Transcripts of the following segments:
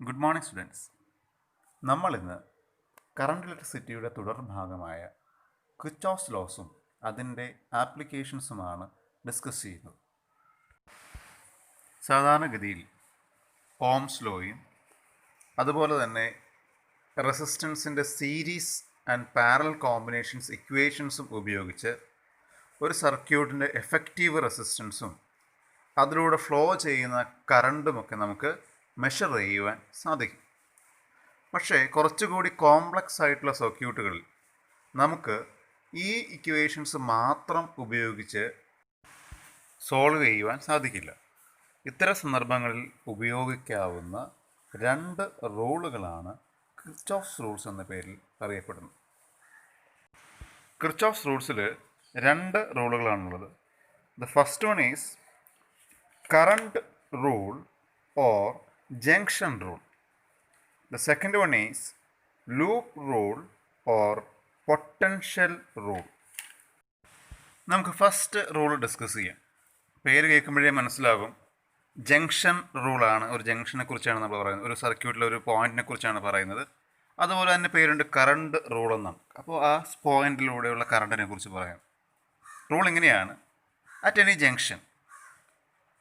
Good morning students. നമ്മളിന്ന് current ഇലക്ട്രിസിറ്റിയുടെ തുടർഭാഗമായ Kirchhoff's ലോസും അതിൻ്റെ ആപ്ലിക്കേഷൻസുമാണ് discuss ചെയ്യുന്നത്. സാധാരണഗതിയിൽ ഓംസ് ലോയും അതുപോലെ തന്നെ റെസിസ്റ്റൻസിൻ്റെ സീരീസ് ആൻഡ് പാരലൽ കോമ്പിനേഷൻസ് ഇക്വേഷൻസും ഉപയോഗിച്ച് ഒരു സർക്യൂട്ടിൻ്റെ എഫക്റ്റീവ് റെസിസ്റ്റൻസും അതിലൂടെ ഫ്ലോ ചെയ്യുന്ന കറണ്ടുമൊക്കെ നമുക്ക് മെഷർ ചെയ്യുവാൻ സാധിക്കും. പക്ഷേ കുറച്ചുകൂടി കോംപ്ലക്സ് ആയിട്ടുള്ള സർക്യൂട്ടുകളിൽ നമുക്ക് ഈ ഇക്വേഷൻസ് മാത്രം ഉപയോഗിച്ച് സോൾവ് ചെയ്യുവാൻ സാധിക്കില്ല. ഇത്തരം സന്ദർഭങ്ങളിൽ ഉപയോഗിക്കാവുന്ന രണ്ട് റൂളുകളാണ് കിർച്ചോഫ്സ് റൂൾസ് എന്ന പേരിൽ അറിയപ്പെടുന്നത്. കിർച്ചോഫ്സ് റൂൾസിൽ രണ്ട് റൂളുകളാണുള്ളത്. The first one is current rule or junction rule. The second one is loop rule or potential rule. നമുക്ക് ഫസ്റ്റ് റൂൾ ഡിസ്കസ് ചെയ്യാം. പേര് കേൾക്കുമ്പോഴേ മനസ്സിലാകും ജംഗ്ഷൻ റൂളാണ്. ഒരു ജംഗ്ഷനെ കുറിച്ചാണ് നമ്മൾ പറയുന്നത്, ഒരു സർക്യൂട്ടിലെ ഒരു പോയിന്റിനെ കുറിച്ചാണ് പറയുന്നത്. അതുപോലെ തന്നെ പേരുണ്ട് കറണ്ട് റൂൾ എന്നാണ്. അപ്പോൾ ആ പോയിന്റിലൂടെയുള്ള കറണ്ടിനെ കുറിച്ച് പറയാം. റൂൾ ഇങ്ങനെയാണ്: at any junction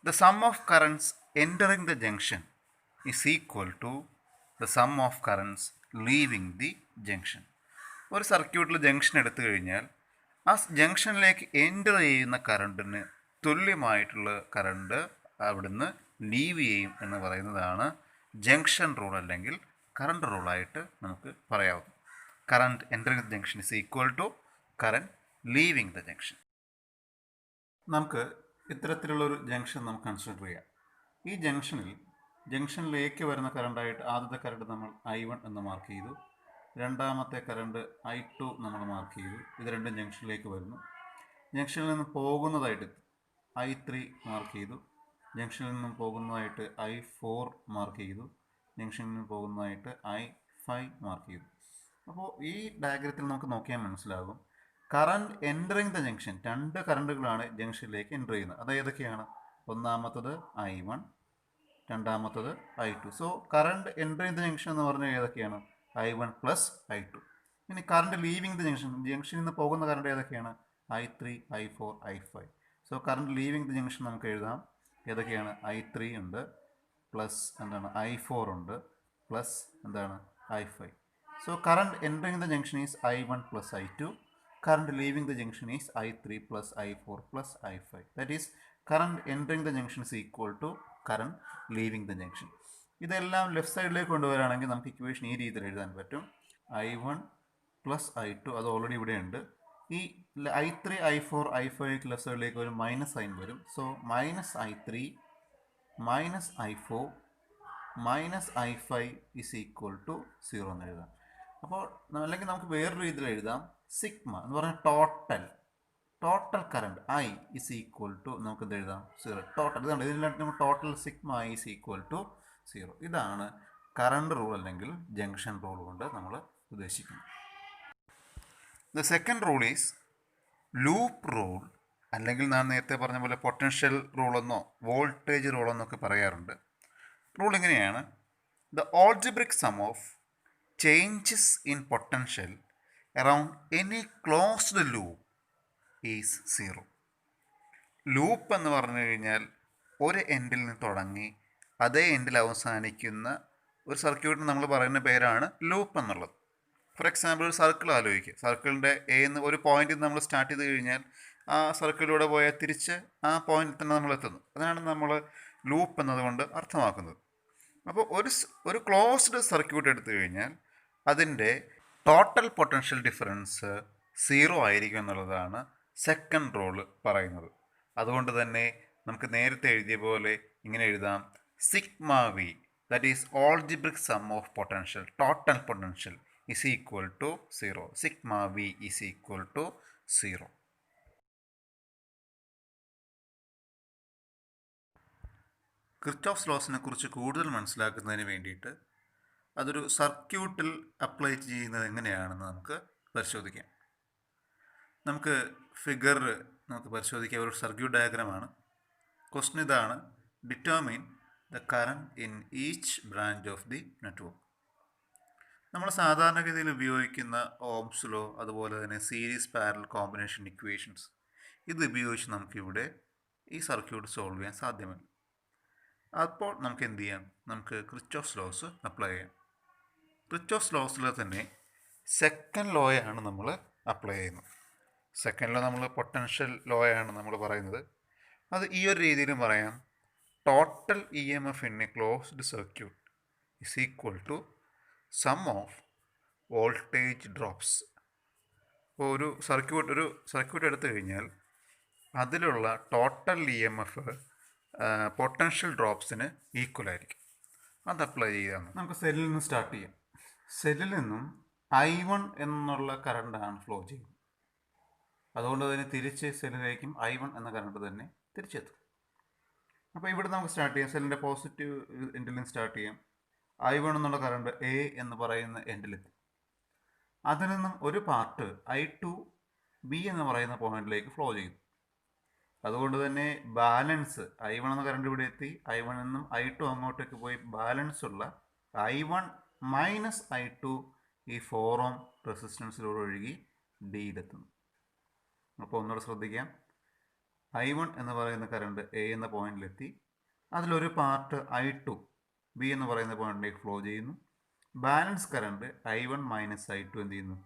the sum of currents entering the junction is equal to the sum of currents leaving the junction. ഒരു സർക്യൂട്ടിൽ ജംഗ്ഷൻ എടുത്തു കഴിഞ്ഞാൽ ആ ജംഗ്ഷനിലേക്ക് എൻ്റർ ചെയ്യുന്ന കറണ്ടിന് തുല്യമായിട്ടുള്ള കറണ്ട് അവിടുന്ന് ലീവ് ചെയ്യും എന്ന് പറയുന്നതാണ് ജംഗ്ഷൻ റൂൾ അല്ലെങ്കിൽ കറണ്ട് റൂളായിട്ട് നമുക്ക് പറയാവുന്നത്. Current entering the junction is equal to current leaving the junction. നമുക്ക് ഇത്തരത്തിലുള്ളൊരു ജംഗ്ഷൻ നമുക്ക് കൺസിഡർ ചെയ്യാം. ഈ ജംഗ്ഷനിലേക്ക് വരുന്ന കറണ്ടായിട്ട് ആദ്യത്തെ കറണ്ട് നമ്മൾ I1 എന്ന് മാർക്ക് ചെയ്തു, രണ്ടാമത്തെ കറണ്ട് I2 നമ്മൾ മാർക്ക് ചെയ്തു. ഇത് രണ്ടും ജംഗ്ഷനിലേക്ക് വരുന്നു. ജംഗ്ഷനിൽ നിന്ന് പോകുന്നതായിട്ട് I3 മാർക്ക് ചെയ്തു, ജംഗ്ഷനിൽ നിന്നും പോകുന്നതായിട്ട് I4 മാർക്ക് ചെയ്തു, ജംഗ്ഷനിൽ നിന്ന് പോകുന്നതായിട്ട് I5 മാർക്ക് ചെയ്തു. അപ്പോൾ ഈ ഡയഗ്രത്തിൽ നമുക്ക് നോക്കിയാൽ മനസ്സിലാകും കറണ്ട് എൻ്ററിങ് ദ ജംഗ്ഷൻ, രണ്ട് കറണ്ടുകളാണ് ജംഗ്ഷനിലേക്ക് എൻ്റർ ചെയ്യുന്നത്. അത് ഏതൊക്കെയാണ്? ഒന്നാമത്തത് I1, രണ്ടാമത്തത് I2. So current entering the junction എന്ന് പറഞ്ഞാൽ ഏതൊക്കെയാണ്? I1 plus I2. ഇനി കറണ്ട് ലീവിങ് ദ ജംഗ്ഷനിൽ നിന്ന് പോകുന്ന കറണ്ട് ഏതൊക്കെയാണ്? I3, I4, I5. So current leaving the junction നമുക്ക് എഴുതാം. ഏതൊക്കെയാണ്? I3 ഉണ്ട്, പ്ലസ് എന്താണ് I4 ഉണ്ട്, പ്ലസ് എന്താണ് I5. So current entering the junction is I1 plus I2. Current leaving the junction is I3 plus I4 plus I5. That is, current entering the junction is equal to current leaving the junction. ഇതെല്ലാം left സൈഡിലേക്ക് കൊണ്ടുവരികയാണെങ്കിൽ നമുക്ക് equation ഈ രീതിയിൽ എഴുതാൻ പറ്റും. I1 plus I2 അത് already ഇവിടെ ഉണ്ട്. ഈ I3, I4, I5 ലെഫ്റ്റ് സൈഡിലേക്ക് ഒരു മൈനസ് സൈൻ വരും. So minus I3 minus I4 minus I5 is equal to 0 എന്ന് എഴുതാം. അപ്പോൾ അല്ലെങ്കിൽ നമുക്ക് വേറൊരു രീതിയിൽ എഴുതാം. സിഗ്മ എന്ന് പറഞ്ഞാൽ total current I is equal to നമുക്ക് എന്ത് എഴുതാം? 0. ടോട്ടൽ ഇതാണ്. ഇതിലായിട്ട് നമ്മൾ total sigma I is equal to 0. ഇതാണ് കറണ്ട് റൂൾ അല്ലെങ്കിൽ ജംഗ്ഷൻ റൂൾ കൊണ്ട് നമ്മൾ ഉദ്ദേശിക്കുന്നത്. The second rule is loop rule, അല്ലെങ്കിൽ ഞാൻ നേരത്തെ പറഞ്ഞ പോലെ പൊട്ടൻഷ്യൽ റൂളെന്നോ വോൾട്ടേജ് റൂളെന്നൊക്കെ പറയാറുണ്ട്. റൂൾ ഇങ്ങനെയാണ്: the algebraic sum of changes in potential around any closed loop is 0. ലൂപ്പ് എന്ന് പറഞ്ഞു കഴിഞ്ഞാൽ ഒരു എൻഡിൽ നിന്ന് തുടങ്ങി അതേ എൻഡിൽ അവസാനിക്കുന്ന ഒരു സർക്യൂട്ടിന് നമ്മൾ പറയുന്ന പേരാണ് ലൂപ്പ് എന്നുള്ളത്. ഫോർ എക്സാമ്പിൾ ഒരു സർക്കിൾ ആലോചിക്കുക. സർക്കിളിൻ്റെ എന്ന് ഒരു പോയിന്റിൽ നിന്ന് നമ്മൾ സ്റ്റാർട്ട് ചെയ്ത് കഴിഞ്ഞാൽ ആ സർക്കിളിലൂടെ പോയാൽ തിരിച്ച് ആ പോയിന്റിൽ തന്നെ നമ്മൾ എത്തുന്നു. അതാണ് നമ്മൾ ലൂപ്പ് എന്നതുകൊണ്ട് അർത്ഥമാക്കുന്നത്. അപ്പോൾ ഒരു ക്ലോസ്ഡ് സർക്യൂട്ട് എടുത്തു കഴിഞ്ഞാൽ അതിൻ്റെ ടോട്ടൽ പൊട്ടൻഷ്യൽ ഡിഫറൻസ് 0 ആയിരിക്കും എന്നുള്ളതാണ് സെക്കൻഡ് റൂള് പറയുന്നത്. അതുകൊണ്ട് തന്നെ നമുക്ക് നേരത്തെ എഴുതിയ പോലെ ഇങ്ങനെ എഴുതാം: sigma V, that is algebraic sum of potential, total potential is equal to 0. Sigma V is equal to 0. Kirchhoff's ലോസിനെ കുറിച്ച് കൂടുതൽ മനസ്സിലാക്കുന്നതിന് വേണ്ടിയിട്ട് അതൊരു സർക്യൂട്ടിൽ അപ്ലൈ ചെയ്യുന്നത് എങ്ങനെയാണെന്ന് നമുക്ക് പരിശോധിക്കാം. നമുക്ക് ഫിഗർ നമുക്ക് പരിശോധിക്കാം. ഒരു സർക്യൂട്ട് ഡയഗ്രമാണ്. ക്വസ്റ്റ്യൻ ഇതാണ്: determine the current in each branch of the network. നമ്മൾ സാധാരണഗതിയിൽ ഉപയോഗിക്കുന്ന ഓംസ് ലോ അതുപോലെ തന്നെ സീരീസ് പാരലൽ കോമ്പിനേഷൻ ഇക്വേഷൻസ് ഇത് ഉപയോഗിച്ച് നമുക്കിവിടെ ഈ സർക്യൂട്ട് സോൾവ് ചെയ്യാൻ സാധ്യമല്ല. അപ്പോൾ നമുക്ക് എന്ത് ചെയ്യാം? നമുക്ക് ക്രിച്ചോഫ്സ് ലോസ് അപ്ലൈ ചെയ്യാം. ക്രിച്ചോഫ്സ് ലോസിൽ തന്നെ സെക്കൻഡ് ലോയാണ് നമ്മൾ അപ്ലൈ ചെയ്യുന്നത്. സെക്കൻഡ് ലോ നമ്മൾ പൊട്ടൻഷ്യൽ ലോയാണ് നമ്മൾ പറയുന്നത്. അത് ഈ ഒരു രീതിയിലും പറയാം. Total E M F in a closed circuit is equal to sum of voltage drops. ഇപ്പോൾ ഒരു സർക്യൂട്ട് എടുത്തു കഴിഞ്ഞാൽ അതിലുള്ള total E M F potential ഡ്രോപ്സിന് ഈക്വൽ ആയിരിക്കും. അത് അപ്ലൈ ചെയ്യാം. നമുക്ക് സെല്ലിൽ നിന്ന് സ്റ്റാർട്ട് ചെയ്യാം. സെല്ലിൽ നിന്നും I1 എന്നുള്ള കറണ്ടാണ് ഫ്ലോ ചെയ്യുന്നത്. അതുകൊണ്ട് തന്നെ തിരിച്ച് സെല്ലിലേക്കും I1 എന്ന കറണ്ട് തന്നെ തിരിച്ചെത്തും. അപ്പോൾ ഇവിടെ നമുക്ക് സ്റ്റാർട്ട് ചെയ്യാം. സെല്ലിൻ്റെ പോസിറ്റീവ് എൻഡിൽ നിന്ന് സ്റ്റാർട്ട് ചെയ്യാം. I1 എന്നുള്ള കറണ്ട് A എന്ന് പറയുന്ന എൻഡിലെത്തി. അതിൽ നിന്നും ഒരു പാർട്ട് I2 B എന്ന് പറയുന്ന പോയിന്റിലേക്ക് ഫ്ലോ ചെയ്തു. അതുകൊണ്ട് തന്നെ ബാലൻസ് I1 എന്ന കറണ്ട് ഇവിടെ എത്തി. I1 എന്നും I2 അങ്ങോട്ടേക്ക് പോയി ബാലൻസ് ഉള്ള I1 മൈനസ് I2 ഈ 4 ഓം റെസിസ്റ്റൻസിലൂടെ ഒഴുകി ഡിയിലെത്തുന്നു. അപ്പോൾ ഒന്നുകൂടെ ശ്രദ്ധിക്കാം. I1 എന്ന് പറയുന്ന കറണ്ട് A എന്ന പോയിന്റിലെത്തി. അതിലൊരു പാർട്ട് I2 B എന്ന് പറയുന്ന പോയിന്റിലേക്ക് ഫ്ലോ ചെയ്യുന്നു. Balance current I1 minus I2 എന്ത് ചെയ്യുന്നു?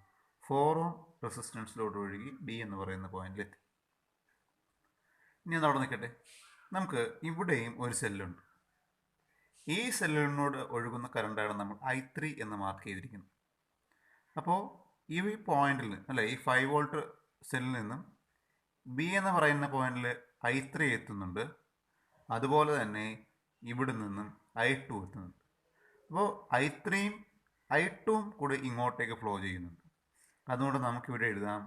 4 ഓം റെസിസ്റ്റൻസിലോട്ട് ഒഴുകി B എന്ന് പറയുന്ന പോയിന്റിലെത്തി. ഇനി അത് അവിടെ നിൽക്കട്ടെ. നമുക്ക് ഇവിടെയും ഒരു സെല്ലുണ്ട്. ഈ സെല്ലിനോട് ഒഴുകുന്ന കറണ്ടാണ് നമ്മൾ I3 എന്ന് മാർക്ക് ചെയ്തിരിക്കുന്നത്. അപ്പോൾ ഈ പോയിന്റിൽ അല്ലെ, ഈ 5 വോൾട്ട് സെല്ലിൽ നിന്നും B എന്ന് പറയുന്ന പോയിന്റിൽ I3 എത്തുന്നുണ്ട്. അതുപോലെ തന്നെ ഇവിടെ നിന്നും I2 എത്തുന്നുണ്ട്. അപ്പോൾ I3യും I2വും കൂടെ ഇങ്ങോട്ടേക്ക് ഫ്ലോ ചെയ്യുന്നുണ്ട്. അതുകൊണ്ട് നമുക്കിവിടെ എഴുതാം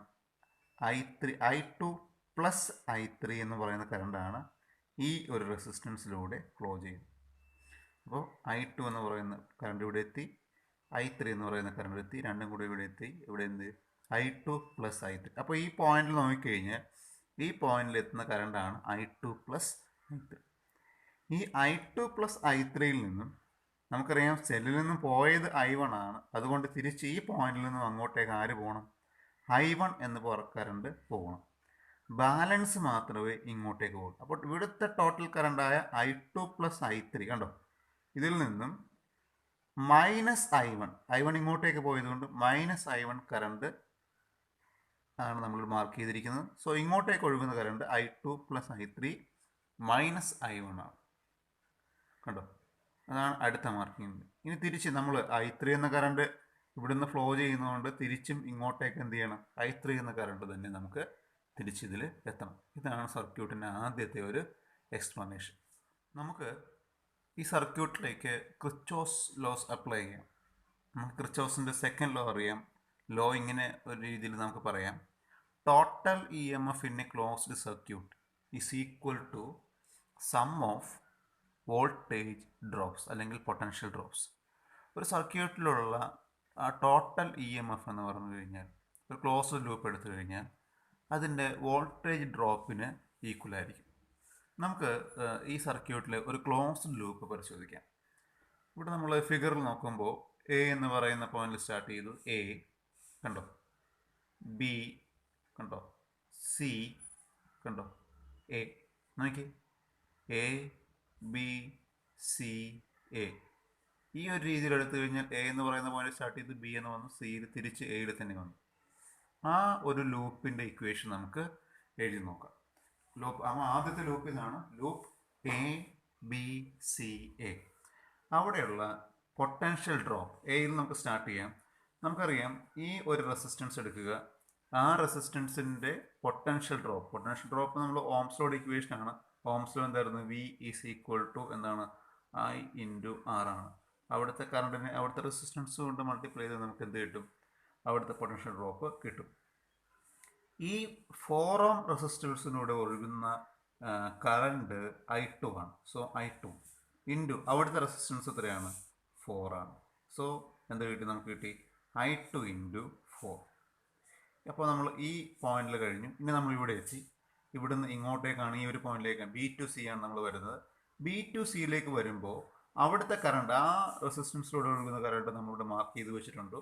I2 പ്ലസ് I3 എന്ന് പറയുന്ന കറണ്ടാണ് ഈ ഒരു റെസിസ്റ്റൻസിലൂടെ ഫ്ലോ ചെയ്യുന്നത്. അപ്പോൾ I2 എന്ന് പറയുന്ന കറണ്ട് ഇവിടെ എത്തി, I3 എന്ന് പറയുന്ന കറണ്ട് എത്തി, രണ്ടും കൂടി ഇവിടെ എത്തി. ഇവിടെ എന്ത്? I2 plus I3. അപ്പോൾ ഈ പോയിന്റിൽ നോക്കിക്കഴിഞ്ഞാൽ ഈ പോയിന്റിൽ എത്തുന്ന കറണ്ടാണ് I2 പ്ലസ് I3. ഈ I2 പ്ലസ് I3യിൽ നിന്നും നമുക്കറിയാം സെല്ലിൽ നിന്നും പോയത് I1 ആണ്. അതുകൊണ്ട് തിരിച്ച് ഈ പോയിന്റിൽ നിന്നും അങ്ങോട്ടേക്ക് ആര് പോകണം? I1 എന്ന് കറണ്ട് പോകണം. ബാലൻസ് മാത്രമേ ഇങ്ങോട്ടേക്ക് പോകും. അപ്പോൾ ഇവിടുത്തെ ടോട്ടൽ കറണ്ടായ I2 പ്ലസ് I3 കണ്ടോ, ഇതിൽ നിന്നും മൈനസ് I1 ഇങ്ങോട്ടേക്ക് പോയതുകൊണ്ട് മൈനസ് I1 കറണ്ട് ആണ് നമ്മൾ മാർക്ക് ചെയ്തിരിക്കുന്നത്. സോ ഇങ്ങോട്ടേക്ക് ഒഴുകുന്ന current I2 plus I3 minus I1 ആണ്. കണ്ടോ, അതാണ് അടുത്ത മാർക്കിങ്. ഇനി തിരിച്ച് നമ്മൾ I3 എന്ന കറണ്ട് ഇവിടുന്ന് ഫ്ലോ ചെയ്യുന്നതുകൊണ്ട് തിരിച്ചും ഇങ്ങോട്ടേക്ക് എന്ത് ചെയ്യണം? I3 എന്ന കറണ്ട് തന്നെ നമുക്ക് തിരിച്ചിതിൽ എത്തണം. ഇതാണ് സർക്യൂട്ടിൻ്റെ ആദ്യത്തെ ഒരു എക്സ്പ്ലനേഷൻ. നമുക്ക് ഈ സർക്യൂട്ടിലേക്ക് ക്രിച്ചോഫ്സ് ലോസ് അപ്ലൈ ചെയ്യാം. നമുക്ക് ക്രിച്ചോഫ്സിൻ്റെ സെക്കൻഡ് ലോ അറിയാം. ലോ ഇങ്ങനെ ഒരു രീതിയിൽ നമുക്ക് പറയാം. Total E M F in a closed circuit is equal to sum of voltage drops അല്ലെങ്കിൽ പൊട്ടൻഷ്യൽ ഡ്രോപ്സ്. ഒരു സർക്യൂട്ടിലുള്ള ആ ടോട്ടൽ ഇ എം എഫ് എന്ന് പറഞ്ഞു കഴിഞ്ഞാൽ ഒരു ക്ലോസ്ഡ് ലൂപ്പ് എടുത്തു കഴിഞ്ഞാൽ അതിൻ്റെ വോൾട്ടേജ് ഡ്രോപ്പിന് ഈക്വൽ ആയിരിക്കും. നമുക്ക് ഈ സർക്യൂട്ടിൽ ഒരു ക്ലോസ്ഡ് ലൂപ്പ് പരിശോധിക്കാം. ഇവിടെ നമ്മൾ ഫിഗറിൽ നോക്കുമ്പോൾ എ എന്ന് പറയുന്ന പോയിന്റിൽ സ്റ്റാർട്ട് ചെയ്തു. എ കണ്ടോ, ബി കണ്ടോ, സി കണ്ടോ, എ നോക്കി, എ ബി സി എ. ഈ ഒരു രീതിയിൽ എടുത്തു കഴിഞ്ഞാൽ എ എന്ന് പറയുന്ന പോയിന്റ് സ്റ്റാർട്ട് ചെയ്ത് ബി എന്ന് വന്നു, സിയിൽ തിരിച്ച് എയിൽ തന്നെ വന്നു. ആ ഒരു ലൂപ്പിൻ്റെ ഇക്വേഷൻ നമുക്ക് എഴുതി നോക്കാം. ലൂപ്പ് ആദ്യത്തെ ലൂപ്പ് ഇതാണ്, loop A B C A. അവിടെയുള്ള പൊട്ടൻഷ്യൽ ഡ്രോപ്പ് എയിൽ നമുക്ക് സ്റ്റാർട്ട് ചെയ്യാം. നമുക്കറിയാം ഈ ഒരു റെസിസ്റ്റൻസ് എടുക്കുക, ആ റെസിസ്റ്റൻസിൻ്റെ പൊട്ടൻഷ്യൽ ഡ്രോപ്പ് നമ്മൾ ഓംസ് ലോയുടെ ഇക്വേഷനാണ്. ഓംസ് ലോ എന്തായിരുന്നു? വി ഈസ് ഈക്വൽ ടു എന്താണ്? I ഇൻറ്റു ആർ ആണ്. അവിടുത്തെ കറണ്ടിനെ അവിടുത്തെ റെസിസ്റ്റൻസ് കൊണ്ട് മൾട്ടിപ്ലൈ ചെയ്ത് നമുക്ക് എന്ത് കിട്ടും? അവിടുത്തെ പൊട്ടൻഷ്യൽ ഡ്രോപ്പ് കിട്ടും. ഈ 4 ഓം റെസിസ്റ്റൻസിലൂടെ ഒഴുകുന്ന കറണ്ട് I2 ആണ്. സോ I2 ഇൻറ്റു അവിടുത്തെ റെസിസ്റ്റൻസ് എത്രയാണ്? 4 ആണ്. സോ എന്ത് കിട്ടി? നമുക്ക് കിട്ടി I2 ഇൻറ്റു 4. അപ്പോൾ നമ്മൾ ഈ പോയിന്റിൽ കഴിഞ്ഞു. ഇനി നമ്മൾ ഇവിടെ എത്തി. ഇവിടുന്ന് ഇങ്ങോട്ടേക്കാണ്, ഈ ഒരു പോയിന്റിലേക്കാണ്, B to C ആണ് നമ്മൾ വരുന്നത്. ബി ടു സിയിലേക്ക് വരുമ്പോൾ അവിടുത്തെ കറണ്ട് ആ റെസിസ്റ്റൻസിലൂടെ ഒഴുകുന്ന കറണ്ട് നമ്മളിവിടെ മാർക്ക് ചെയ്ത് വെച്ചിട്ടുണ്ട്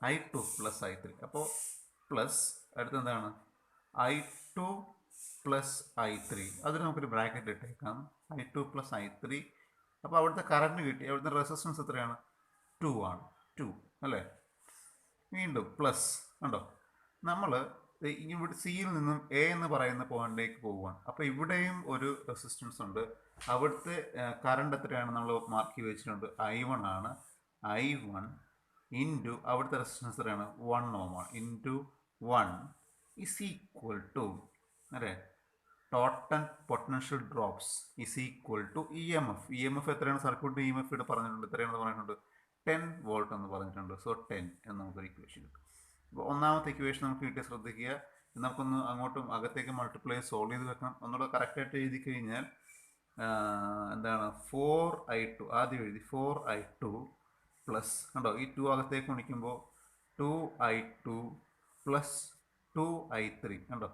I2 പ്ലസ് I3. അപ്പോൾ പ്ലസ് അടുത്തെന്താണ് I2 പ്ലസ് I3. അതിന് നമുക്കൊരു ബ്രാക്കറ്റ് ഇട്ടേക്കാം I2 പ്ലസ് I3. അപ്പോൾ അവിടുത്തെ കറണ്ട് കിട്ടി. അവിടുത്തെ റെസിസ്റ്റൻസ് എത്രയാണ് 2 ആണ്. 2 അല്ലേ. വീണ്ടും പ്ലസ് ഉണ്ടോ. നമ്മൾ ഇവിടെ സിയിൽ നിന്നും എ എന്ന് പറയുന്ന പോയിന്റിലേക്ക് പോവുകയാണ്. അപ്പോൾ ഇവിടെയും ഒരു റെസിസ്റ്റൻസ് ഉണ്ട്. അവിടുത്തെ കറണ്ട് എത്രയാണ് നമ്മൾ മാർക്ക് ചെയ്ത് വെച്ചിട്ടുണ്ട് I1 ആണ്. I1 ഇൻറ്റു അവിടുത്തെ റെസിസ്റ്റൻസ് എത്രയാണ് 1 ഓം ആണ്. ഇൻറ്റു 1 ഈസ് ഈക്വൽ ടു അല്ലേ total potential drops is equal to EMF. EMF എത്രയാണ് സർക്യൂട്ട് EMF ഇവിടെ പറഞ്ഞിട്ടുണ്ട്. എത്രയാണെന്ന് പറഞ്ഞിട്ടുണ്ട് 10 വോൾട്ട് എന്ന് പറഞ്ഞിട്ടുണ്ട്. സോ 10 എന്ന് നമുക്കൊരു ഇക്വേഷൻ കിട്ടും. അപ്പോൾ ഒന്നാമത്തെ ഇക്വേഷൻ നമുക്ക് കിട്ടിയ ശ്രദ്ധിക്കുക. നമുക്കൊന്ന് അങ്ങോട്ടും അകത്തേക്ക് മൾട്ടിപ്ലൈ സോൾവ് ചെയ്ത് വെക്കണം. ഒന്നുകൂടെ കറക്റ്റായിട്ട് എഴുതി കഴിഞ്ഞാൽ എന്താണ് 4I2 ആദ്യം എഴുതി 4I2 പ്ലസ് കണ്ടോ ഈ 2 അകത്തേക്ക് ഗുണിക്കുമ്പോൾ 2I2 പ്ലസ് 2I3 കണ്ടോ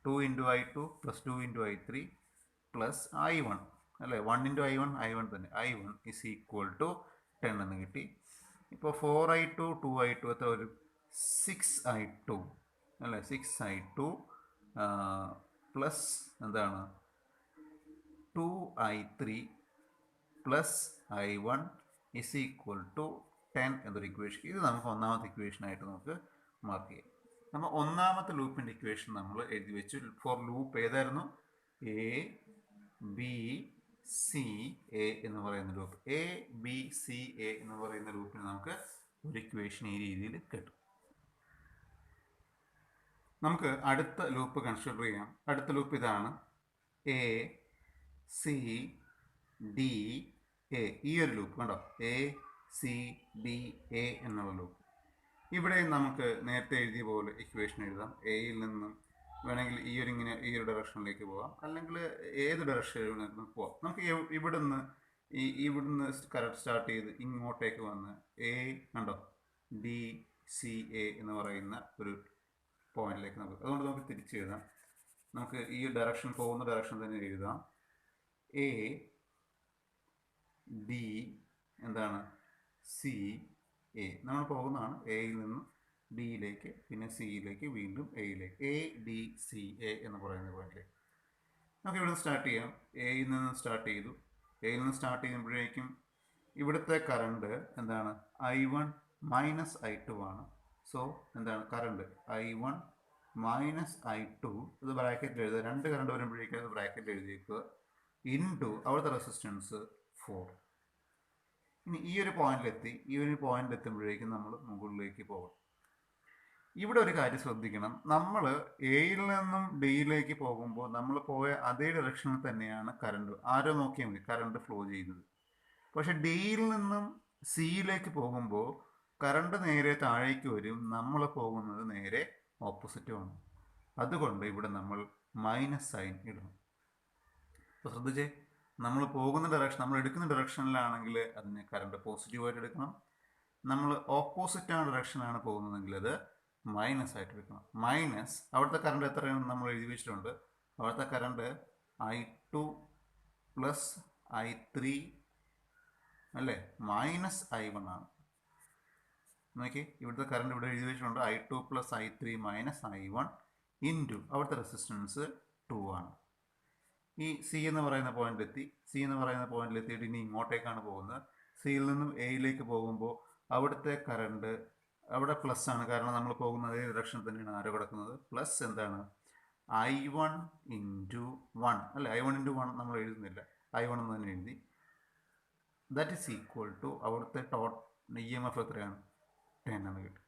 2 into I2 plus 2 into I3 plus I1 അല്ലേ 1 ഇൻറ്റു I1 തന്നെ I1 ഇസ് ഈക്വൽ ടു 10 എന്ന് കിട്ടി. ഇപ്പോൾ 4I2 2I2 എത്ര വരും 6I2 അല്ലേ 6I2 പ്ലസ് എന്താണ് 2I3 plus I1 is equal to 10 എന്നൊരു ഇക്വേഷൻ. ഇത് നമുക്ക് ഒന്നാമത്തെ ഇക്വേഷനായിട്ട് നമുക്ക് മാർക്ക് ചെയ്യാം. നമ്മൾ ഒന്നാമത്തെ ലൂപ്പിൻ്റെ ഇക്വേഷൻ നമ്മൾ എഴുതി വെച്ചു. ഫോർ ലൂപ്പ് ഏതായിരുന്നു ABCA എന്ന് പറയുന്ന ലൂപ്പ്. ABCA എന്ന് പറയുന്ന ലൂപ്പിന് നമുക്ക് ഒരു ഇക്വേഷൻ ഈ രീതിയിൽ കിട്ടും. നമുക്ക് അടുത്ത ലൂപ്പ് കൺസിഡർ ചെയ്യാം. അടുത്ത ലൂപ്പ് ഇതാണ് ACDA. ഈ ഒരു ലൂപ്പ് കണ്ടോ ACDA എന്നുള്ള ലൂപ്പ്. ഇവിടെ നമുക്ക് നേരത്തെ എഴുതിയ പോലെ ഇക്വേഷൻ എഴുതാം. എയിൽ നിന്നും വേണമെങ്കിൽ ഈ ഒരു ഡയറക്ഷനിലേക്ക് പോകാം, അല്ലെങ്കിൽ ഏത് ഡയറക്ഷനിലേക്ക് പോവാം. നമുക്ക് ഇവിടുന്ന് കറക്റ്റ് സ്റ്റാർട്ട് ചെയ്ത് ഇങ്ങോട്ടേക്ക് വന്ന് കണ്ടോ DCA എന്ന് പറയുന്ന ഒരു പോയിന്റിലേക്ക് അതുകൊണ്ട് നമുക്ക് തിരിച്ച് എഴുതാം. നമുക്ക് ഈ ഡയറക്ഷൻ പോകുന്ന ഡയറക്ഷൻ തന്നെ എഴുതാം. AD എന്താണ് CA നമ്മൾ പോകുന്നതാണ്. എയിൽ നിന്ന് ഡിയിലേക്ക് പിന്നെ സിയിലേക്ക് വീണ്ടും എയിലേക്ക് ADCA എന്ന് പറയുന്ന പോയിന്റിലേക്ക് നമുക്ക് ഇവിടെ സ്റ്റാർട്ട് ചെയ്യാം. എയിൽ നിന്ന് സ്റ്റാർട്ട് ചെയ്തു. എയിൽ നിന്ന് സ്റ്റാർട്ട് ചെയ്യുമ്പോഴേക്കും ഇവിടുത്തെ കറണ്ട് എന്താണ് I1 മൈനസ് I2 ആണ്. സോ എന്താണ് കറണ്ട് I1 മൈനസ് I2 ഇത് ബ്രാക്കറ്റിൽ എഴുതുക. രണ്ട് കറണ്ട് വരുമ്പോഴേക്കും അത് ബ്രാക്കറ്റിൽ എഴുതിയേക്കുക. ഇൻറ്റു അവിടുത്തെ റെസിസ്റ്റൻസ് 4. ഇനി ഈ ഒരു പോയിന്റിൽ എത്തുമ്പോഴേക്കും നമ്മൾ മുകളിലേക്ക് പോകണം. ഇവിടെ ഒരു കാര്യം ശ്രദ്ധിക്കണം. നമ്മൾ എയിൽ നിന്നും ഡിയിലേക്ക് പോകുമ്പോൾ നമ്മൾ പോയ അതേ ഡയറക്ഷനിൽ തന്നെയാണ് കറണ്ട് ആരോ നോക്കിയാൽ മതി കറണ്ട് ഫ്ലോ ചെയ്യുന്നത്. പക്ഷെ ഡിയിൽ നിന്നും സിയിലേക്ക് പോകുമ്പോൾ കറണ്ട് നേരെ താഴേക്ക് വരും. നമ്മൾ പോകുന്നത് നേരെ ഓപ്പോസിറ്റുമാണ്. അതുകൊണ്ട് ഇവിടെ നമ്മൾ മൈനസ് സൈൻ ഇടണം. അപ്പോൾ ശ്രദ്ധിച്ചേ, നമ്മൾ പോകുന്ന ഡയറക്ഷൻ നമ്മൾ എടുക്കുന്ന ഡയറക്ഷനിലാണെങ്കിൽ അതിന് കറണ്ട് പോസിറ്റീവായിട്ട് എടുക്കണം. നമ്മൾ ഓപ്പോസിറ്റ് ഡയറക്ഷനാണ് പോകുന്നതെങ്കിൽ അത് മൈനസ് ആയിട്ട് എടുക്കണം. മൈനസ് അവിടുത്തെ കറണ്ട് എത്രയാണെന്ന് നമ്മൾ എഴുതി വെച്ചിട്ടുണ്ട്. അവിടുത്തെ കറണ്ട് I2 പ്ലസ് I3 അല്ലേ മൈനസ് I1 ആണ്. നോക്കി ഇവിടുത്തെ കറണ്ട് ഇവിടെ എഴുതി വെച്ചിട്ടുണ്ട് I2 plus I3 minus I1 into അവിടുത്തെ റെസിസ്റ്റൻസ് 2 ആണ്. ഈ സി എന്ന് പറയുന്ന പോയിന്റിലെത്തിയിട്ട് ഇനി ഇങ്ങോട്ടേക്കാണ് പോകുന്നത്. സിയിൽ നിന്നും എയിലേക്ക് പോകുമ്പോൾ അവിടുത്തെ കറണ്ട് അവിടെ പ്ലസ് ആണ്. കാരണം നമ്മൾ പോകുന്ന അതേ ഡയറക്ഷനിൽ തന്നെയാണ് ആരോ കിടക്കുന്നത്. പ്ലസ് എന്താണ് I1 ഇൻറ്റു 1 അല്ലേ I1 ഇൻറ്റു 1 നമ്മൾ എഴുതുന്നില്ല. I1 എന്ന് തന്നെ എഴുതി. ദാറ്റ് ഈസ് ഈക്വൽ ടു അവിടുത്തെ EMF എത്രയാണ് 10 എന്ന് കിട്ടും.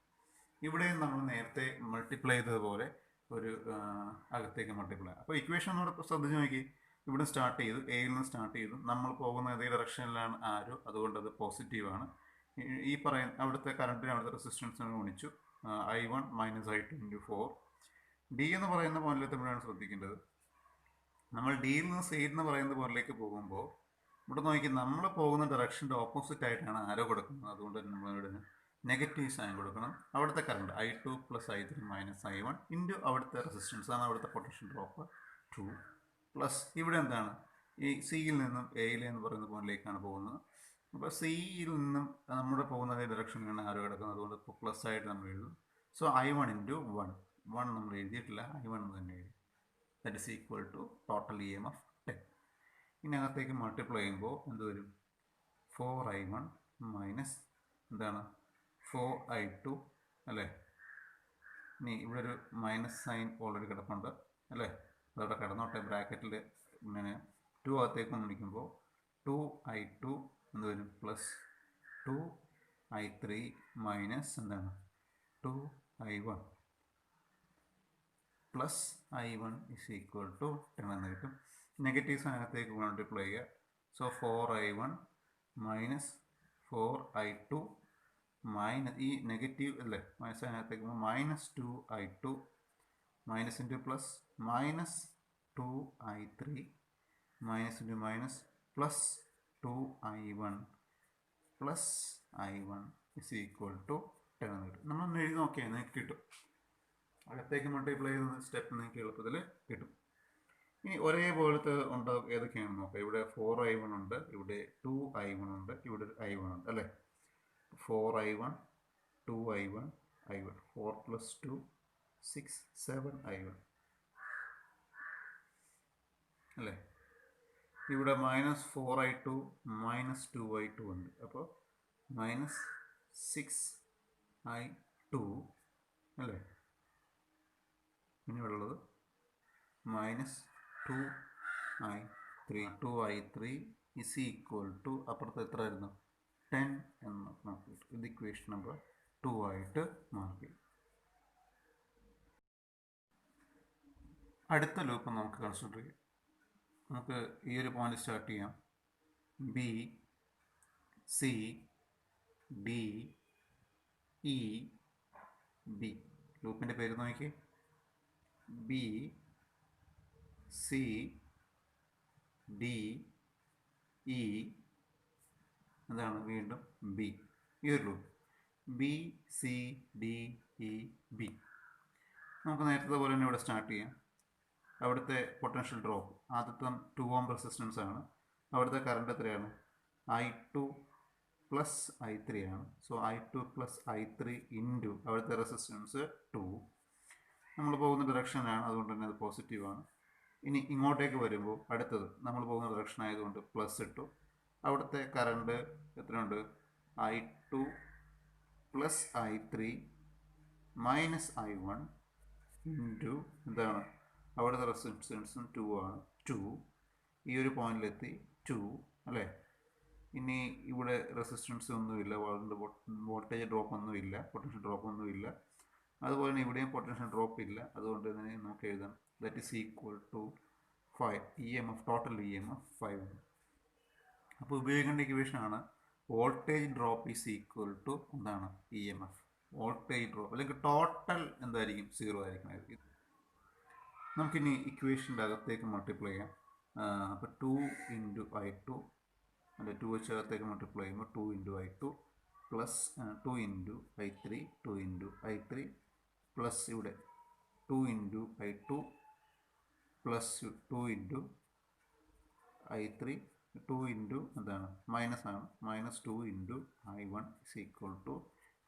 ഇവിടെയും നമ്മൾ നേരത്തെ മൾട്ടിപ്ലൈ ചെയ്തതുപോലെ ഒരു അകത്തേക്ക് മൾട്ടിപ്ലൈ. അപ്പോൾ ഇക്വേഷൻ ഒന്നുകൂടെ ശ്രദ്ധിച്ച് നോക്കി. ഇവിടെ സ്റ്റാർട്ട് ചെയ്തു, എയിൽ നിന്ന് സ്റ്റാർട്ട് ചെയ്തു. നമ്മൾ പോകുന്ന അതേ ഡയറക്ഷനിലാണ് ആരോ, അതുകൊണ്ട് അത് പോസിറ്റീവാണ്. ഈ പറയുന്ന അവിടുത്തെ കറണ്ടിന് അവിടുത്തെ റെസിസ്റ്റൻസിനെ ഗുണിച്ചു. I1 minus I2 into 4. D എന്ന് പറയുന്ന പോയിന്റിലെത്തുമ്പോഴാണ് ശ്രദ്ധിക്കേണ്ടത്. നമ്മൾ ഡിയിൽ നിന്ന് സി എന്ന് പറയുന്ന പോയിന്റിലേക്ക് പോകുമ്പോൾ ഇവിടെ നോക്കി നമ്മൾ പോകുന്ന ഡയറക്ഷൻ്റെ ഓപ്പോസിറ്റ് ആയിട്ടാണ് ആരോ കൊടുക്കുന്നത്. അതുകൊണ്ട് തന്നെ നമ്മളിവിടെ നെഗറ്റീവ് സൈൻ കൊടുക്കണം. അവിടുത്തെ current I2 plus I3 minus I1 into അവിടുത്തെ റെസിസ്റ്റൻസ് ആണ് അവിടുത്തെ പൊട്ടൻഷ്യൽ ഡ്രോപ്പ് 2 പ്ലസ് ഇവിടെ എന്താണ് ഈ സിയിൽ നിന്നും എയിൽ എന്ന് പറയുന്ന പോയിന്റിലേക്കാണ് പോകുന്നത്. അപ്പോൾ സിയിൽ നിന്നും നമ്മുടെ പോകുന്ന ഡയറക്ഷനിലാണ് ആരോ കിടക്കുന്നത്, അതുകൊണ്ട് ഇപ്പോൾ പ്ലസ് ആയിട്ട് നമ്മൾ എഴുതും. സോ I1 × 1 നമ്മൾ എഴുതിയിട്ടില്ല, I1 എന്ന് തന്നെ എഴുതി. That is equal to total EMF 10. ഇതിനകത്തേക്ക് മൾട്ടിപ്ലൈ ചെയ്യുമ്പോൾ എന്ത് വരും? 4I1 മൈനസ് എന്താണ് 4I2 അല്ലേ. ഇനി ഇവിടെ ഒരു മൈനസ് സൈൻ ഓൾറെഡി കിടപ്പുണ്ട് അല്ലേ, അതവിടെ കിടന്നോട്ടെ. ബ്രാക്കറ്റിൽ ഇങ്ങനെ 2 അകത്തേക്ക് കൊണ്ടിരിക്കുമ്പോൾ 2I2 എന്ത് വരും? പ്ലസ് 2I3 മൈനസ് എന്താണ് 2I1 plus I1 is equal to 10 എന്ന് കിട്ടും. നെഗറ്റീവ്സ് അതിനകത്തേക്ക് മൾട്ടിപ്ലൈ ചെയ്യുക. So 4I1 minus 4I2 minus ഈ നെഗറ്റീവ് അല്ലേ, മൈനസ് അതിനകത്തേക്ക് minus 2I2 minus into plus minus 2I3 minus into minus plus 2I1 plus I1 is equal to 10 എന്ന് കിട്ടും. നമ്മളൊന്ന് എഴുതി നോക്കിയാൽ നിങ്ങൾക്ക് കിട്ടും. അകത്തേക്ക് മൾട്ടിപ്ലൈ ചെയ്യുന്ന സ്റ്റെപ്പ് നിങ്ങൾക്ക് എളുപ്പത്തിൽ കിട്ടും. ഇനി ഒരേപോലത്തെ ഉണ്ടാവും ഏതൊക്കെയാണെന്ന് നോക്കാം. ഇവിടെ 4I1 ഉണ്ട്, ഇവിടെ 2I1 ഉണ്ട്, ഇവിടെ ഒരു I1 ഉണ്ട് അല്ലേ. 4I1 2I1 I1 4 plus 2 6 7I1 അല്ലേ. ഇവിടെ മൈനസ് 4I2 മൈനസ് 2I2 ഉണ്ട്, അപ്പോൾ മൈനസ് 6I2 അല്ലേ. പിന്നെ ഇവിടെ ഉള്ളത് minus 2I3 is equal to അപ്പുറത്ത് എത്ര ആയിരുന്നു? 10 എന്ന് മാർക്ക് ചെയ്തു. ഇത് ഇക്വേഷൻ നമ്പർ 2 ആയിട്ട് മാർക്ക് ചെയ്യും. അടുത്ത ലൂപ്പ് നമുക്ക് കൺസിഡർ ചെയ്യാം. നമുക്ക് ഈ ഒരു പോയിന്റ് സ്റ്റാർട്ട് ചെയ്യാം. B C D E B. ലൂപ്പിൻ്റെ പേര് നോക്കി. ബി സി ഡി ഇ എന്താണ് വീണ്ടും ബി. ഈ ഒരു loop B C D E B. നമുക്ക് നേരത്തെ പോലെ തന്നെ ഇവിടെ സ്റ്റാർട്ട് ചെയ്യാം. അവിടുത്തെ പൊട്ടൻഷ്യൽ ഡ്രോപ്പ് ആദ്യത്തെ 2 ഓം റെസിസ്റ്റൻസ് ആണ്. അവിടുത്തെ കറണ്ട് എത്രയാണ്? I2 പ്ലസ് I3 ആണ്. So I2 plus I3 into അവിടുത്തെ റെസിസ്റ്റൻസ് 2. നമ്മൾ പോകുന്ന ഡയറക്ഷനാണ്, അതുകൊണ്ട് തന്നെ അത് പോസിറ്റീവാണ്. ഇനി ഇങ്ങോട്ടേക്ക് വരുമ്പോൾ അടുത്തത് നമ്മൾ പോകുന്ന ഡയറക്ഷൻ ആയതുകൊണ്ട് പ്ലസ് ഇട്ടു. അവിടുത്തെ കറണ്ട് എത്രയുണ്ട്? I2 plus I3 minus I1 into എന്താണ് അവിടുത്തെ റെസിസ്റ്റൻസും 2 ആണ്. 2 ഈ ഒരു പോയിന്റിലെത്തി 2 അല്ലേ. ഇനി ഇവിടെ റെസിസ്റ്റൻസ് ഒന്നുമില്ല, വോൾട്ടേജ് ഡ്രോപ്പ് ഒന്നുമില്ല, പൊട്ടൻഷ്യൽ ഡ്രോപ്പ് ഒന്നുമില്ല. അതുപോലെ തന്നെ ഇവിടെയും പൊട്ടൻഷ്യൽ ഡ്രോപ്പ് ഇല്ല, അതുകൊണ്ട് തന്നെ നമുക്ക് എഴുതാം that is equal to 5 EMF total EMF 5. അപ്പോൾ ഉപയോഗിക്കേണ്ട ഇക്വേഷനാണ് voltage drop is equal to എന്താണ് EMF. വോൾട്ടേജ് ഡ്രോപ്പ് അല്ലെങ്കിൽ ടോട്ടൽ എന്തായിരിക്കും? 0 ആയിരിക്കും. നമുക്കിനി ഇക്വേഷൻ്റെ അകത്തേക്ക് മൾട്ടിപ്ലൈ ചെയ്യാം. അപ്പോൾ 2 × I2 അല്ലെ, 2 വെച്ച് അകത്തേക്ക് മൾട്ടിപ്ലൈ ചെയ്യുമ്പോൾ 2 × I2 plus 2 × I3 2 × I3 plus ഇവിടെ 2 × I2 പ്ലസ് 2 × I3 2 × എന്താണ് മൈനസ് ആണ്, minus 2 × I1 is equal to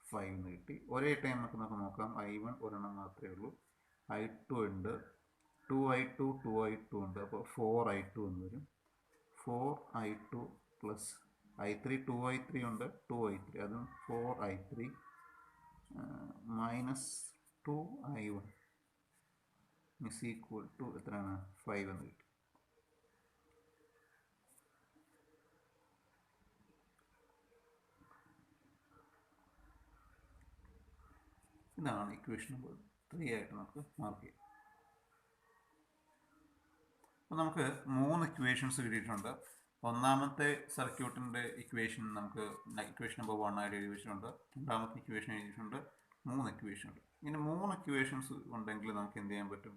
5 എന്ന് കിട്ടി. ഒരേ ടൈം നമുക്ക് നോക്കാം. I1 ഒരെണ്ണം മാത്രമേ ഉള്ളൂ, I2 ഉണ്ട്, 2I2 ഉണ്ട്, അപ്പോൾ 4I2 എന്ന് വരും. 4I2 പ്ലസ് I3 2I3 ഉണ്ട്, 2I3 അതും 4I3 minus 2I1 is equal to എത്രയാണ്? 5 എന്ന് കിട്ടും. ഇതാണ് ഇക്വേഷൻ നമ്പർ 3 ആയിട്ട് നമുക്ക് മാർക്ക് ചെയ്യാം. അപ്പോൾ നമുക്ക് 3 ഇക്വേഷൻസ് കിട്ടിയിട്ടുണ്ട്. ഒന്നാമത്തെ സർക്യൂട്ടിൻ്റെ ഇക്വേഷൻ നമുക്ക് ഇക്വേഷൻ നമ്പർ 1 ആയിട്ട് എഴുതി വെച്ചിട്ടുണ്ട്. രണ്ടാമത്തെ ഇക്വേഷൻ എഴുതിയിട്ടുണ്ട്. 3 ഇക്വേഷൻ ഉണ്ട്. ഇങ്ങനെ 3 ഇക്വേഷൻസ് ഉണ്ടെങ്കിൽ നമുക്ക് എന്ത് ചെയ്യാൻ പറ്റും?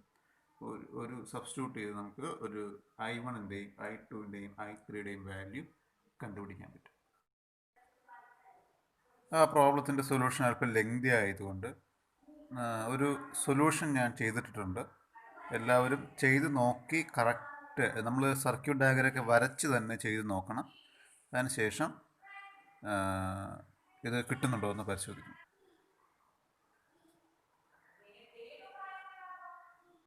ഒരു സബ്സ്റ്റിറ്റ്യൂട്ട് ചെയ്ത് നമുക്ക് ഒരു I1-ൻ്റെയും I2-ൻ്റെയും I3-യുടെയും വാല്യൂ കണ്ടുപിടിക്കാൻ പറ്റും. ആ പ്രോബ്ലത്തിൻ്റെ സൊല്യൂഷൻ അല്പം ലെങ്തി ആയതുകൊണ്ട് ഒരു സൊല്യൂഷൻ ഞാൻ ചെയ്തിട്ടുണ്ട്. എല്ലാവരും ചെയ്ത് നോക്കി കറക്റ്റ് കറക്റ്റ് നമ്മൾ സർക്യൂട്ട് ഡയഗ്രമൊക്കെ വരച്ച് തന്നെ ചെയ്ത് നോക്കണം. അതിനുശേഷം ഇത് കിട്ടുന്നുണ്ടോ എന്ന് പരിശോധിക്കണം.